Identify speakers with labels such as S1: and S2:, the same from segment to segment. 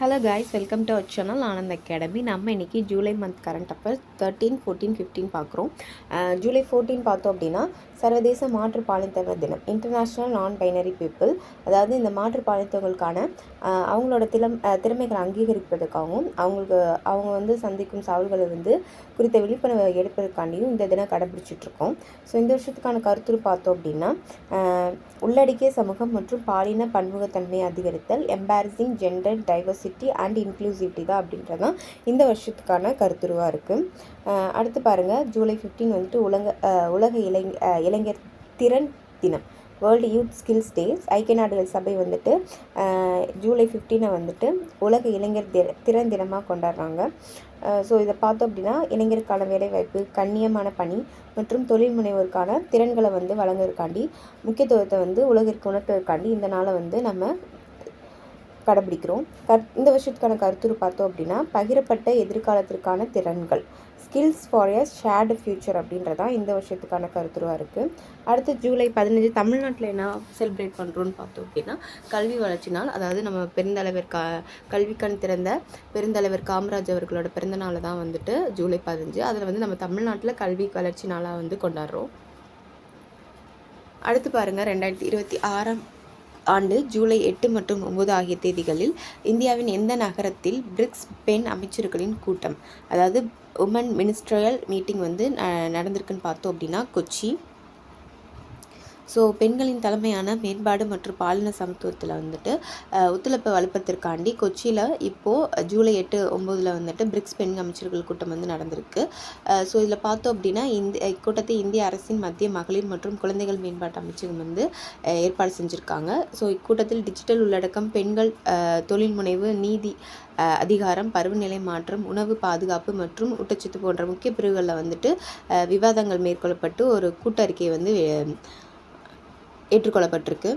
S1: Hello guys, welcome to our channel Anand academy. நம்ம இன்றைக்கி July month current affairs 13, 14, 15 பார்க்குறோம். ஜூலை 14 பார்த்தோம் அப்படின்னா சர்வதேச மாற்றுப்பாலினத்தவர் தினம், இன்டர்நேஷ்னல் நான் பைனரி பீப்புள். அதாவது இந்த மாற்றுப்பாலினத்தவர்களுக்கான அவங்களோட திறமைகளை அங்கீகரிப்பதற்காகவும் அவங்க சந்திக்கும் சவால்களை குறித்த விழிப்புணர்வை எடுப்பதற்காண்டியும் இந்த தினம் கடைபிடிச்சிட்ருக்கோம். ஸோ இந்த வருஷத்துக்கான கருத்துரு பார்த்தோம் அப்படின்னா உள்ளடக்கிய சமூகம் மற்றும் பாலின பன்முகத்தன்மையை அதிகரித்தல், embarrassing gender diversity and inclusivity தான் அப்படின்றதான் இந்த வருஷத்துக்கான கருத்துருவாக இருக்குது. அடுத்து பாருங்கள், ஜூலை 15 உலக இளைஞர் திறன் தினம், வேர்ல்டு யூத் ஸ்கில்ஸ் டேஸ். ஐக்கிய நாடுகள் சபை ஜூலை 15 உலக இளைஞர் திறன் தினமாக கொண்டாடுறாங்க. ஸோ இதை பார்த்தோம் அப்படின்னா இளைஞருக்கான வேலைவாய்ப்பு, கண்ணியமான பணி மற்றும் தொழில் முனைவோருக்கான திறன்களை வழங்குறதுக்காண்டி முக்கியத்துவத்தை உலகிற்கு உணர்த்துவதற்காண்டி இந்த நாளை நம்ம கடைபிடிக்கிறோம். இந்த வருஷத்துக்கான கருத்துரு பார்த்தோம் அப்படின்னா பகிரப்பட்ட எதிர்காலத்திற்கான திறன்கள், skills for a shared future அப்படின்றதான் இந்த வருஷத்துக்கான கருத்துருவாக இருக்குது. அடுத்து ஜூலை 15 தமிழ்நாட்டில் என்ன செலிப்ரேட் பண்ணுறோன்னு பார்த்தோம் அப்படின்னா கல்வி வளர்ச்சி நாள். அதாவது நம்ம பெருந்தலைவர் கல்விக்கண் திறந்த பெருந்தலைவர் காமராஜ் அவர்களோட பிறந்த நாளை தான் ஜூலை 15. அதில் நம்ம தமிழ்நாட்டில் கல்வி வளர்ச்சி நாளாக கொண்டாடுறோம். அடுத்து பாருங்கள், 2026 ஆண்டு ஜூலை 8 மற்றும் 9 ஆகிய தேதிகளில் இந்தியாவின் எந்த நகரத்தில் பிரிக்ஸ் பெண் அமைச்சர்களின் கூட்டம், அதாவது உமன் மினிஸ்ட்ரியல் மீட்டிங் நடந்திருக்குன்னு பார்த்தோம் அப்படின்னா கொச்சி. ஸோ பெண்களின் தலைமையான மேம்பாடு மற்றும் பாலின சமத்துவத்தில் ஒத்துழைப்பை வலுப்பத்திற்காண்டி கொச்சியில் இப்போது ஜூலை 8, 9 பிரிக்ஸ் பெண் அமைச்சர்கள் கூட்டம் நடந்திருக்கு. ஸோ இதில் பார்த்தோம் அப்படின்னா இந்த கூட்டத்தை இந்திய அரசின் மத்திய மகளிர் மற்றும் குழந்தைகள் மேம்பாட்டு அமைச்சகம் ஏற்பாடு செஞ்சுருக்காங்க. ஸோ இக்கூட்டத்தில் டிஜிட்டல் உள்ளடக்கம், பெண்கள் தொழில் முனைவு, நீதி, அதிகாரம், பருவநிலை மாற்றம், உணவு பாதுகாப்பு மற்றும் ஊட்டச்சத்து போன்ற முக்கிய பிரிவுகளில் விவாதங்கள் மேற்கொள்ளப்பட்டு ஒரு கூட்டறிக்கை ஏற்றுக்கொள்ளப்பட்டிருக்கு.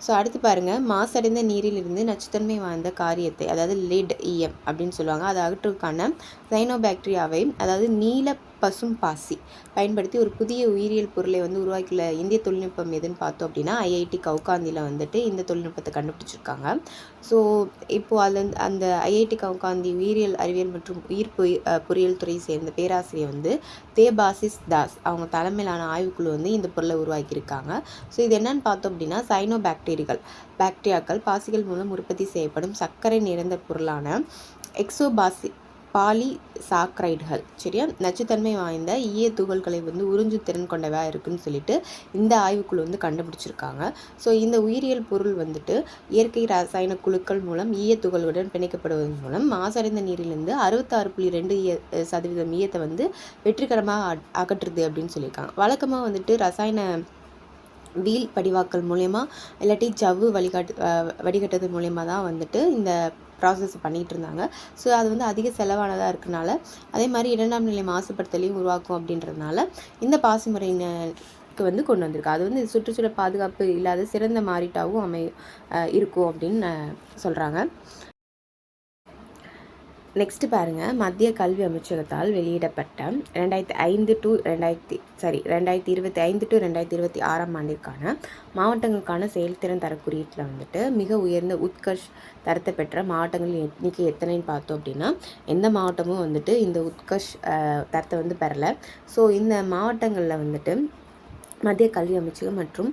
S1: ஸோ அடுத்து பாருங்கள், மாசடைந்த நீரிலிருந்து நச்சுத்தன்மை வாய்ந்த காரியத்தை, அதாவது லெட் இஎம் அப்படின்னு சொல்லுவாங்க, அதை அகற்றுவதற்கான சைனோபாக்டீரியாவை, அதாவது நீல பசும் பாசி பயன்படுத்தி ஒரு புதிய உயிரியல் பொருளை உருவாக்கியுள்ள இந்திய தொழில்நுட்பம் எதுன்னு பார்த்தோம் அப்படின்னா ஐஐடி கவுகாந்தியில் இந்த தொழில்நுட்பத்தை கண்டுபிடிச்சிருக்காங்க. ஸோ இப்போது அந்த ஐஐடி கவுகாந்தி உயிரியல் அறிவியல் மற்றும் பொறியியல் துறையை சேர்ந்த பேராசிரியர் தேபாசிஸ் தாஸ் அவங்க தலைமையிலான ஆய்வுக்குழு இந்த பொருளை உருவாக்கியிருக்காங்க. ஸோ இது என்னன்னு பார்த்தோம் அப்படின்னா பாக்டீரியாக்கள் பாசிகள் மூலம் உற்பத்தி செய்யப்படும் சர்க்கரை நிறைந்த பொருளான பாலிசாக்கரைடுகள், சரியா, நச்சுத்தன்மை வாய்ந்த ஈய துகள்களை உறிஞ்சு திறன் கொண்டவையாக இருக்குன்னு சொல்லிட்டு இந்த ஆய்வுக்குழு கண்டுபிடிச்சிருக்காங்க. ஸோ இந்த உயிரியல் பொருள் இயற்கை ரசாயன குழுக்கள் மூலம் ஈய துகளுடன் பிணைக்கப்படுவதன் மூலம் மாசடைந்த நீரிலிருந்து 66.2% ஈயத்தை வெற்றிகரமாக அகற்றுது அப்படின்னு சொல்லியிருக்காங்க. வழக்கமாக ரசாயன வீல் படிவாக்கல் மூலயமா இல்லாட்டி ஜவ்வு வடிகட்டுறது மூலயமா தான் இந்த ப்ராசஸ் பண்ணிகிட்டு இருந்தாங்க. ஸோ அது அதிக செலவானதாக இருக்கனால, அதே மாதிரி 2ஆம் நிலை மாசுபடுத்தலையும் உருவாக்கும் அப்படின்றதுனால இந்த பாசி முறையினருக்கு கொண்டு வந்திருக்கு. அது சுற்றுச்சூழல் பாதுகாப்பு இல்லாத சிறந்த மாறிட்டாகவும் இருக்கும் அப்படின்னு சொல்கிறாங்க. நெக்ஸ்ட்டு பாருங்கள், மத்திய கல்வி அமைச்சகத்தால் வெளியிடப்பட்ட 2025 to 2026 ஆண்டிற்கான மாவட்டங்களுக்கான செயல்திறன் தரக்குறியீட்டில் மிக உயர்ந்த உத்கர்ஷ் தரத்தை பெற்ற மாவட்டங்களின் எண்ணிக்கை எத்தனைன்னு பார்த்தோம் அப்படின்னா எந்த மாவட்டமும் இந்த உத்கர்ஷ் தரத்தை பெறலை. ஸோ இந்த மாவட்டங்களில் மத்திய கல்வி அமைச்சகம் மற்றும்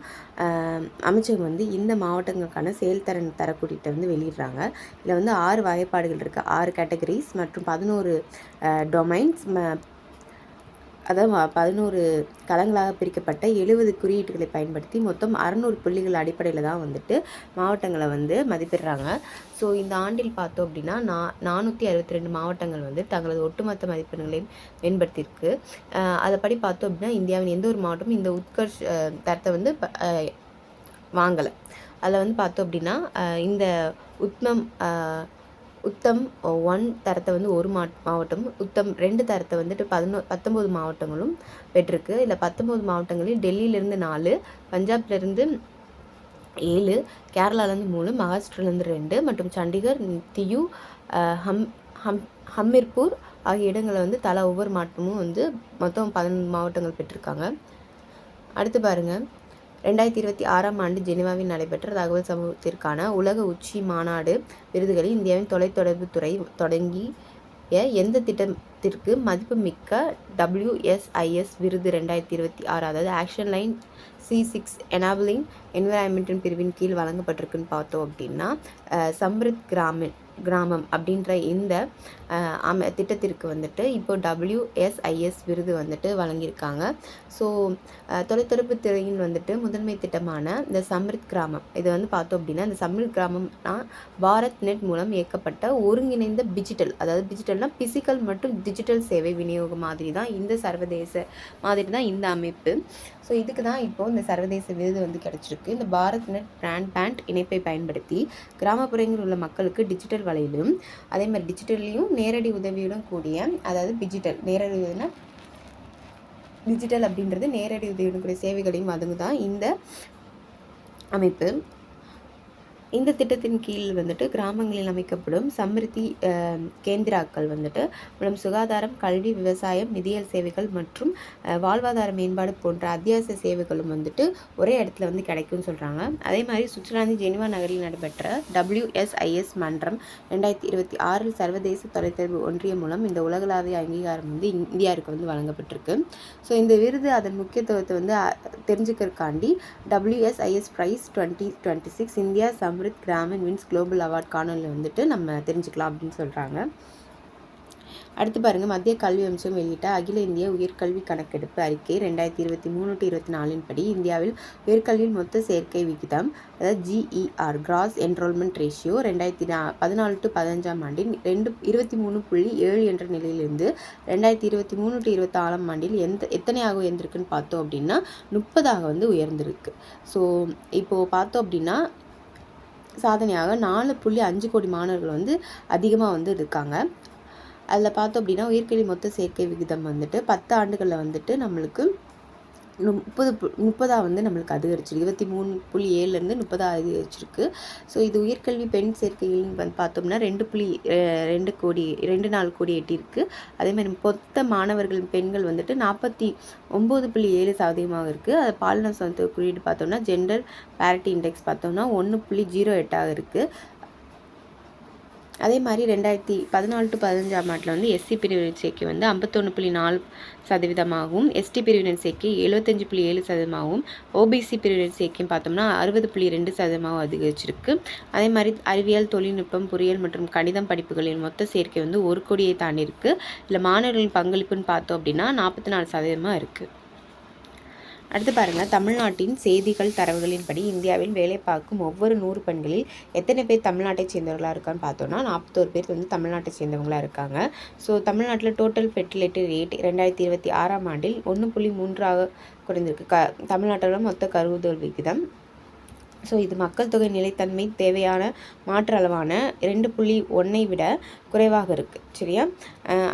S1: அமைச்சகம் இந்த மாவட்டங்களுக்கான செயல்திறன் தரக்குறியீட்டை வெளியிடுறாங்க. இதில் 6 வகைப்பாடுகள் இருக்குது, 6 கேட்டகரிஸ் மற்றும் 11 டொமைன்ஸ், அதாவது 11 களங்களாக பிரிக்கப்பட்ட 70 குறியீட்டுகளை பயன்படுத்தி மொத்தம் 600 புள்ளிகள் அடிப்படையில் தான் மாவட்டங்களை மதிப்பிடுறாங்க. ஸோ இந்த ஆண்டில் பார்த்தோம் அப்படின்னா 462 மாவட்டங்கள் தங்களது ஒட்டுமொத்த மதிப்பெண்களை மேம்படுத்தியிருக்கு. அதைப்படி பார்த்தோம் அப்படின்னா இந்தியாவின் எந்த ஒரு மாவட்டமும் இந்த உத்கர்ஷ் தரத்தை வாங்கலை. அதில் பார்த்தோம் அப்படின்னா இந்த உத்தம் 1 தரத்தை ஒரு மாவட்டமும், உத்தம் 2 தரத்தை 19 மாவட்டங்களும் பெற்றிருக்கு. இதில் 19 மாவட்டங்களில் டெல்லியிலேருந்து 4, பஞ்சாப்லேருந்து 7, கேரளாலேருந்து 3, மகாராஷ்டிராலேருந்து 2 மற்றும் சண்டிகர், தியூ, ஹம்மிர்பூர் ஆகிய இடங்களை தலா ஒவ்வொரு மாவட்டமும் மொத்தம் 11 மாவட்டங்கள் பெற்றிருக்காங்க. அடுத்து பாருங்கள், 2026ஆம் ஆண்டு ஜெனீவாவில் நடைபெற்ற தகவல் சமூகத்திற்கான உலக உச்சி மாநாடு விருதுகளில் இந்தியாவின் தொலைத்தொடர்பு துறை தொடங்கிய எந்த திட்டத்திற்கு மதிப்புமிக்க WSIS விருது 2026, அதாவது action line C6 enabling environment பிரிவின் கீழ் வழங்கப்பட்டிருக்குன்னு பார்த்தோம் அப்படின்னா, சம்ரித் கிராமம் அப்படின்ற இந்த திட்டத்திற்கு வந்துட்டு இப்போ WSIS விருது வந்துட்டு வழங்கியிருக்காங்க. ஸோ தொலைத்தொடர்பு துறையின் வந்துட்டு முதன்மை திட்டமான இந்த சம்ரித் கிராமம், இது வந்து பார்த்தோம் அப்படின்னா, இந்த சம்ரித் கிராமம்னா பாரத் நெட் மூலம் இயக்கப்பட்ட ஒருங்கிணைந்த டிஜிட்டல், அதாவது டிஜிட்டல்னா பிசிக்கல் மற்றும் டிஜிட்டல் சேவை விநியோகம் மாதிரி தான் இந்த அமைப்பு. ஸோ இதுக்கு தான் இப்போ இந்த சர்வதேச விருது வந்து கிடைச்சிருக்கு. இந்த பாரத் நெட் பிராட்பேண்ட் இணைப்பை பயன்படுத்தி கிராமப்புறங்களில் உள்ள மக்களுக்கு டிஜிட்டல் வலையிலும் அதே மாதிரி டிஜிட்டல்லையும் நேரடி உதவியுடன் கூடிய, அதாவது நேரடி உதவினா டிஜிட்டல் அப்படின்றது நேரடி உதவியுடன் கூடிய சேவைகளையும் வழங்குதான் இந்த அமைப்பு. இந்த திட்டத்தின் கீழ் வந்துட்டு கிராமங்களில் அமைக்கப்படும் சம்ரித்தி கேந்திராக்கள் வந்துட்டு மூலம் சுகாதாரம், கல்வி, விவசாயம், நிதியியல் சேவைகள் மற்றும் வாழ்வாதார மேம்பாடு போன்ற அத்தியாவசிய சேவைகளும் வந்துட்டு ஒரே இடத்துல வந்து கிடைக்கும்னு சொல்கிறாங்க. அதே மாதிரி சுவிட்சர்லாந்து ஜெனீவா நகரில் நடைபெற்ற WSIS மன்றம் 2026 சர்வதேச தொலைத்தொடர்பு ஒன்றியம் மூலம் இந்த உலகளாவிய அங்கீகாரம் வந்து இந்தியாவுக்கு வந்து வழங்கப்பட்டிருக்கு. ஸோ இந்த விருது அதன் முக்கியத்துவத்தை வந்து தெரிஞ்சுக்கிறதுக்காண்டி WSIS prize 2026 India Samridh Gramin wins global award காணொலியில் வந்துட்டு நம்ம தெரிஞ்சுக்கலாம் அப்படின்னு சொல்கிறாங்க. அடுத்து பாருங்கள், மத்திய கல்வி அமைச்சகம் வெளியிட்ட அகில இந்திய உயர்கல்வி கணக்கெடுப்பு அறிக்கை 2023-24 படி இந்தியாவில் உயர்கல்வியில் மொத்த சேர்க்கை விகிதம், அதாவது GER கிராஸ் என்ரோல்மெண்ட் ரேஷியோ 2014-15 ஆண்டில் 23.7 என்ற நிலையிலிருந்து 2023-24 ஆண்டில் எத்தனையாக உயர்ந்திருக்குன்னு பார்த்தோம் அப்படின்னா 30ஆக வந்து உயர்ந்திருக்கு. ஸோ இப்போது பார்த்தோம் அப்படின்னா சாதனையாக 4.5 கோடி மாணவர்கள் வந்து அதிகமாக வந்து இருக்காங்க. அதில் பார்த்தோம் அப்படின்னா உயர்கல்வி மொத்த சேர்க்கை விகிதம் வந்துட்டு 10 ஆண்டுகளில் வந்துட்டு நம்மளுக்கு 30 வந்து நம்மளுக்கு அதிகரிச்சிருக்கு. 23.7லேருந்து 30 அதிகரிச்சிருக்கு. ஸோ இது உயர்கல்வி பெண் சேர்க்கைகள் வந்து பார்த்தோம்னா 2.4 கோடி எட்டியிருக்கு. அதேமாதிரி மொத்த மாணவர்கள் பெண்கள் வந்துட்டு 49.7% இருக்குது. அது பாலின சமத்துவ குறியீடு பார்த்தோம்னா ஜெண்டர் பேரிட்டி இண்டெக்ஸ் பார்த்தோம்னா 1.08 இருக்குது. அதே மாதிரி 2014-15 ஆண்டில் வந்து SC பிரிவினர் சேர்க்கை வந்து 51.4%, ST பிரிவினர் சேர்க்கை 75.7%, OBC பிரிவினர் சேர்க்கையும் பார்த்தோம்னா 60.2% அதிகரிச்சிருக்கு. அதே மாதிரி அறிவியல், தொழில்நுட்பம், பொறியியல் மற்றும் கணிதம் படிப்புகளின் மொத்த சேர்க்கை வந்து 1 கோடியை தாண்டி இருக்குது. இதில் மாணவர்களின் பங்களிப்புன்னு பார்த்தோம் அப்படின்னா 44% இருக்குது. அடுத்து பாருங்கள், தமிழ்நாட்டின் செய்திகள் தரவுகளின்படி இந்தியாவில் வேலை பார்க்கும் ஒவ்வொரு 100 பெண்களில் எத்தனை பேர் தமிழ்நாட்டை சேர்ந்தவர்களாக இருக்கான்னு பார்த்தோன்னா 41 பேர் வந்து தமிழ்நாட்டை சேர்ந்தவங்களாக இருக்காங்க. ஸோ தமிழ்நாட்டில் டோட்டல் ஃபெர்டிலிட்டி ரேட் 2026ஆம் ஆண்டில் 1.3ஆக குறைந்திருக்கு. தமிழ்நாட்டோட மொத்த கருவுதல் விகிதம். ஸோ இது மக்கள் தொகை நிலைத்தன்மை தேவையான மாற்று அளவான 2.1ஐ விட குறைவாக இருக்குது. சரியா?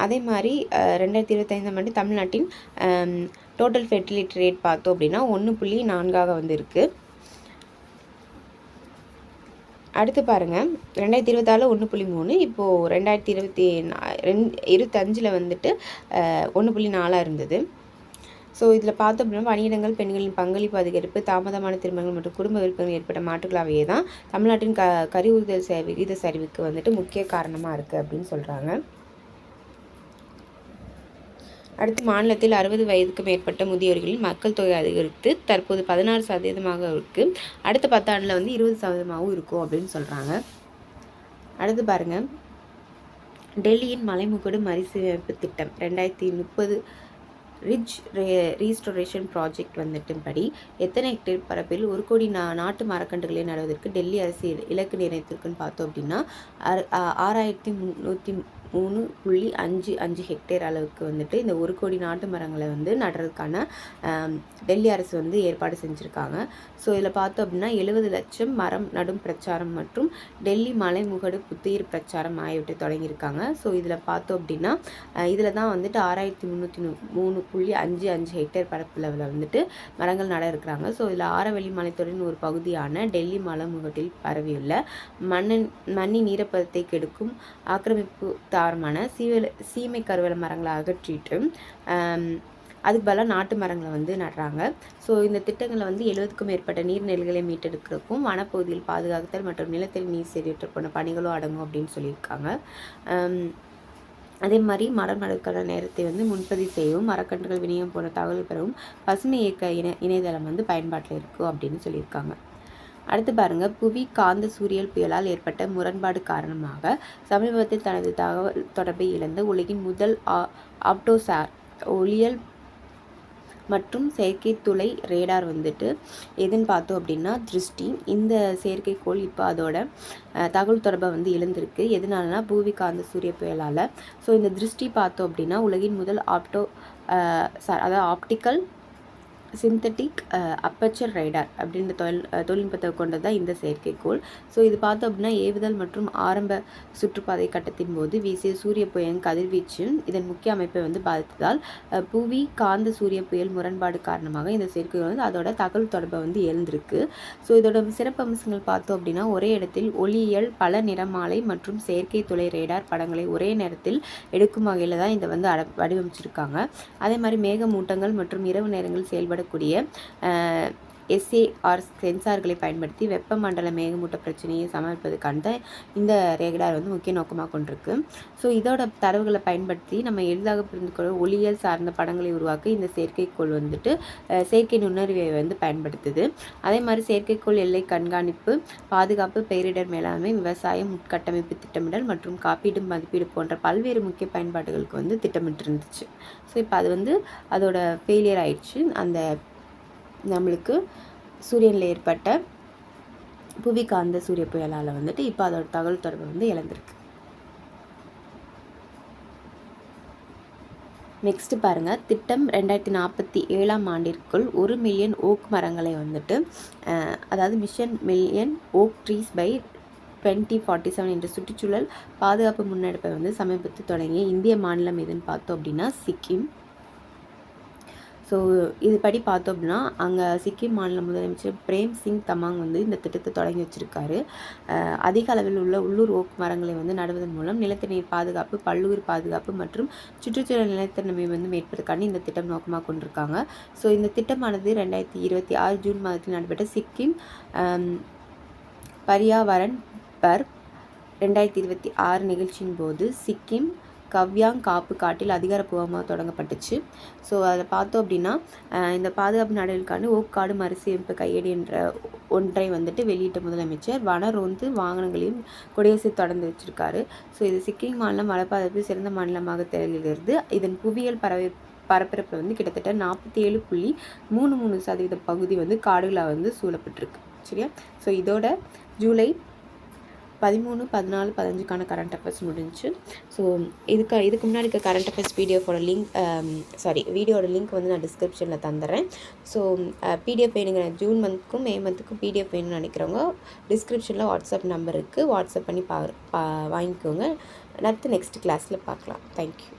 S1: அதே மாதிரி 2025ஆம் ஆண்டு தமிழ்நாட்டின் டோட்டல் ஃபெர்டிலிட்டி ரேட் பார்த்தோம் அப்படின்னா 1.4ஆக வந்து இருக்குது. அடுத்து பாருங்கள், 2024 1.3, இப்போது 2025 வந்துட்டு 1.4 இருந்தது. ஸோ இதில் பார்த்தோம் அப்படின்னா பணியிடங்கள், பெண்களின் பங்களிப்பு அதிகரிப்பு, தாமதமான திருமணங்கள் மற்றும் குடும்ப விருப்பங்கள் ஏற்பட்ட மாற்றுகளாகவே தான் தமிழ்நாட்டின் கருவுறுதல் விகித சரிவுக்கு வந்துட்டு முக்கிய காரணமாக இருக்குது அப்படின்னு சொல்கிறாங்க. அடுத்து மாநிலத்தில் 60 வயதுக்கு மேற்பட்ட முதியோர்களின் மக்கள் தொகை அதிகரித்து தற்போது 16% இருக்குது. அடுத்த 10 ஆண்டில் வந்து 20% இருக்கும் அப்படின்னு சொல்கிறாங்க. அடுத்து பாருங்கள், டெல்லியின் மலைமுகடு மறுசீரமைப்பு திட்டம் 2030 ரிட்ஜ் ரீஸ்டோரேஷன் ப்ராஜெக்ட் வந்துட்டும்படி எத்தனை ஹெக்டேர் பரப்பில் 1 கோடி நாட்டு மரக்கன்றுகளை நடுவதற்கு டெல்லி அரசு இலக்கு நிர்ணயித்திருக்குன்னு பார்த்தோம் அப்படின்னா 6303.55 ஹெக்டேர் அளவுக்கு வந்துட்டு இந்த 1 கோடி நாட்டு மரங்களை வந்து நடுறதுக்கான டெல்லி அரசு வந்து ஏற்பாடு செஞ்சுருக்காங்க. ஸோ இதில் பார்த்தோம் அப்படின்னா 70 லட்சம் மரம் நடும் பிரச்சாரம் மற்றும் டெல்லி மலைமுகடு புத்துயிர் பிரச்சாரம் ஆகியவற்றை தொடங்கியிருக்காங்க. ஸோ இதில் பார்த்தோம் அப்படின்னா இதில் தான் வந்துட்டு 6303.55 ஹெக்டேர் பரப்பில் வந்துட்டு மரங்கள் நட இருக்கிறாங்க. ஸோ இதில் ஆரவல்லி மலைத்தொடரின் ஒரு பகுதியான டெல்லி மலைமுகட்டில் பரவியுள்ள மண்ணின் ஈரப்பதத்தை கெடுக்கும் ஆக்கிரமிப்பு தாரமான சீமை கருவேல மரங்களை அகற்றிட்டு அதுக்கு பதிலாக நாட்டு மரங்களை வந்து நடுறாங்க. ஸோ இந்த திட்டங்களை வந்து 70க்கும் மேற்பட்ட நீர்நிலைகளை மீட்டெடுக்கிறதுக்கும் வனப்பகுதியில் பாதுகாத்தல் மற்றும் நிலத்தடி நீர் சேகரிப்பு போன்ற பணிகளும் அடங்கும் அப்படின்னு சொல்லியிருக்காங்க. அதே மாதிரி மரம் நடுக்கான நேரத்தை வந்து முன்பதிவு செய்யவும் மரக்கன்றுகள் விநியோகம் போன்ற தகவல் பெறவும் பசுமை இயக்க இணையதளம் வந்து பயன்பாட்டில் இருக்கும் அப்படின்னு சொல்லியிருக்காங்க. அடுத்து பாருங்கள், புவி காந்த சூரியல் புயலால் ஏற்பட்ட முரண்பாடு காரணமாக சமீபத்தில் தனது தகவல் தொடர்பை இழந்த உலகின் முதல் ஆப்டோசார் ஒளியல் மற்றும் செயற்கை துளை ரேடார் வந்துட்டு எதுன்னு பார்த்தோம் அப்படின்னா திருஷ்டி. இந்த செயற்கைக்கோள் இப்போ அதோட தகவல் தொடர்பை வந்து இழந்திருக்கு. எதனாலனா புவி காந்த சூரிய புயலால். ஸோ இந்த திருஷ்டி பார்த்தோம் அப்படின்னா உலகின் முதல் அதாவது ஆப்டிக்கல் சிந்தட்டிக் அப்பச்சர் ரேடார் அப்படின்ற தொழில்நுட்பத்தை கொண்டது தான் இந்த செயற்கைக்கோள். ஸோ இது பார்த்தோம் அப்படின்னா ஏவுதல் மற்றும் ஆரம்ப சுற்றுப்பாதை கட்டத்தின் போது வீசிய சூரிய புயல் கதிர்வீச்சு இதன் முக்கிய அமைப்பை வந்து பாதித்ததால் புவி காந்த சூரிய புயல் முரண்பாடு காரணமாக இந்த செயற்கைக்கோள் வந்து அதோட தகவல் தொடர்பை வந்து எழுந்திருக்கு. ஸோ இதோட சிறப்பு அம்சங்கள் பார்த்தோம் அப்படின்னா ஒரே இடத்தில் ஒளியியல் பல நிறமாலை மற்றும் செயற்கை துளை ரேடார் படங்களை ஒரே நேரத்தில் எடுக்கும் வகையில் தான் இதை வந்து வடிவமைச்சிருக்காங்க. அதே மாதிரி மேகமூட்டங்கள் மற்றும் இரவு நேரங்கள் செயல்படக்கூடிய SAR சென்சார்களை பயன்படுத்தி வெப்பமண்டல மேகமூட்ட பிரச்சனையை சமாளிப்பதற்கான இந்த ரேடார் வந்து முக்கிய நோக்கமாக கொண்டிருக்கு. ஸோ இதோட தரவுகளை பயன்படுத்தி நம்ம எளிதாக புரிந்து கொள்ள ஒளியியல் சார்ந்த படங்களை உருவாக்க இந்த செயற்கைக்கோள் வந்துட்டு செயற்கை நுண்ணறிவை வந்து பயன்படுத்துது. அதே மாதிரி செயற்கைக்கோள் எல்லை கண்காணிப்பு, பாதுகாப்பு, பேரிடர் மேலாண்மை, விவசாயம், உட்கட்டமைப்பு திட்டமிடல் மற்றும் காப்பீடு மதிப்பீடு போன்ற பல்வேறு முக்கிய பயன்பாடுகளுக்கு வந்து திட்டமிட்டு இருந்துச்சு. ஸோ இப்போ அது வந்து அதோட ஃபெயிலியர் ஆயிடுச்சு. அந்த நம்மளுக்கு சூரியனில் ஏற்பட்ட புவி காந்த சூரிய புயலால் வந்துட்டு இப்போ அதோட தகவல் தொடர்பு வந்து இழந்திருக்கு. நெக்ஸ்ட் பாருங்கள், திட்டம் 2047ஆம் ஆண்டிற்குள் 1 மில்லியன் ஓக் மரங்களை வந்துட்டு அதாவது mission million oak trees by 2047 என்ற சுற்றுச்சூழல் பாதுகாப்பு முன்னெடுப்பை வந்து சமீபத்தில் தொடங்கிய இந்திய மாநிலம் எதுன்னு பார்த்தோம் அப்படின்னா சிக்கிம். ஸோ இது படி பார்த்தோம் அப்படின்னா அங்கே சிக்கிம் மாநில முதலமைச்சர் பிரேம் சிங் தமாங் வந்து இந்த திட்டத்தை தொடங்கி வச்சுருக்காரு. அதிக அளவில் உள்ள உள்ளூர் ஓக் மரங்களை வந்து நடுவதன் மூலம் நிலத்தடி நீர் பாதுகாப்பு, பல்லுயிர் பாதுகாப்பு மற்றும் சுற்றுச்சூழல் நிலைத்தன்மை வந்து மேற்பதற்கான இந்த திட்டம் நோக்கமாக கொண்டிருக்காங்க. ஸோ இந்த திட்டமானது 2026 ஜூன் மாதத்தில் நடைபெற்ற சிக்கிம் பர்யாவரன் பர்வ் 2026 நிகழ்ச்சியின் போது சிக்கிம் கவ்யாங் காப்பு காட்டில் அதிகாரப்பூர்வமாக தொடங்கப்பட்டுச்சு. ஸோ அதை பார்த்தோம் அப்படின்னா இந்த பாதுகாப்பு நடவடிக்கைக்கான ஓக்காடு மறுசீரமைப்பு கையேடு என்ற ஒன்றை வந்துட்டு வெளியிட்ட முதலமைச்சர் வனரோந்து வாகனங்களையும் கொடியரசு தொடர்ந்து வச்சிருக்காரு. ஸோ இது சிக்கிம் மாநிலம் வனப்பாதுகாப்பு சிறந்த மாநிலமாக திகழ்கிறது. இதன் புவியியல் பரப்பரப்பில் வந்து கிட்டத்தட்ட 47.33% பகுதி வந்து காடுகளாக வந்து சூழப்பட்டிருக்கு. சரியா? ஸோ இதோட ஜூலை 13, 14, 15க்கான கரண்ட் அஃபேர்ஸ் முடிஞ்சு. ஸோ இதுக்கு முன்னாடி இருக்க கரண்ட் அஃபேர்ஸ் வீடியோட லிங்க் வந்து நான் டிஸ்கிரிப்ஷனில் தந்துடுறேன். ஸோ PDF வேணுங்க, ஜூன் மந்த்துக்கும் மே மந்த்துக்கும் PDF வேணும்னு நினைக்கிறவங்க டிஸ்கிரிப்ஷனில் வாட்ஸ்அப் நம்பர் இருக்குது, வாட்ஸ்அப் பண்ணி வாங்கிக்கோங்க. அடுத்து நெக்ஸ்ட் கிளாஸில் பார்க்கலாம். தேங்க்யூ.